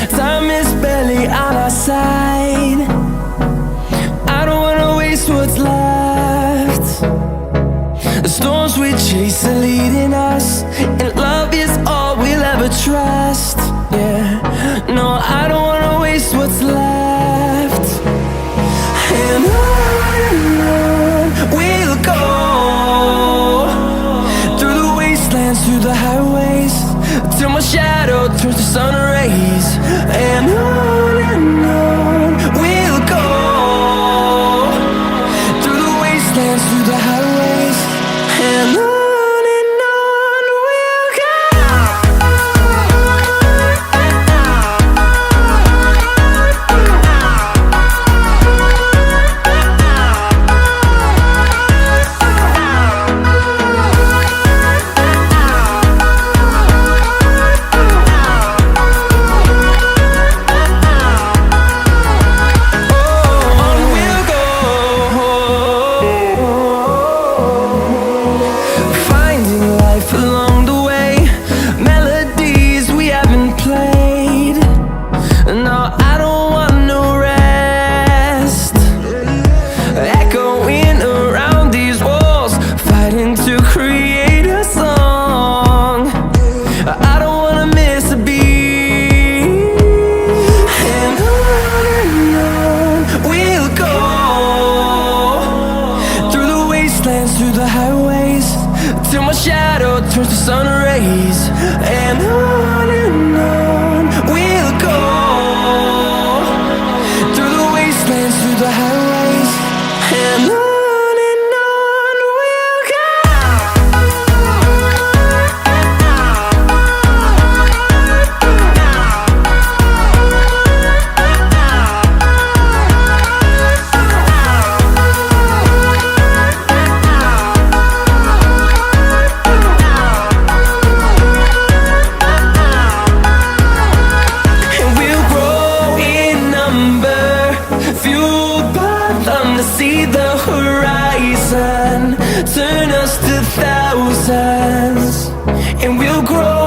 Time is barely on our side. I don't wanna waste what's left. The storms we chase are leading us, and love is all we'll ever trust. Yeah, no, I don't wanna waste what's left. And on we'll go, through the wastelands, through the highways, till my shadow turns to sun rays. And on we'll go, through the wastelands, through the highways, and on we'll go. Through the highways, till my shadow turns to sun rays. And on we'll go, through the wastelands, through the highways, and on we'll go. To see the horizon turn us to thousands, and we'll grow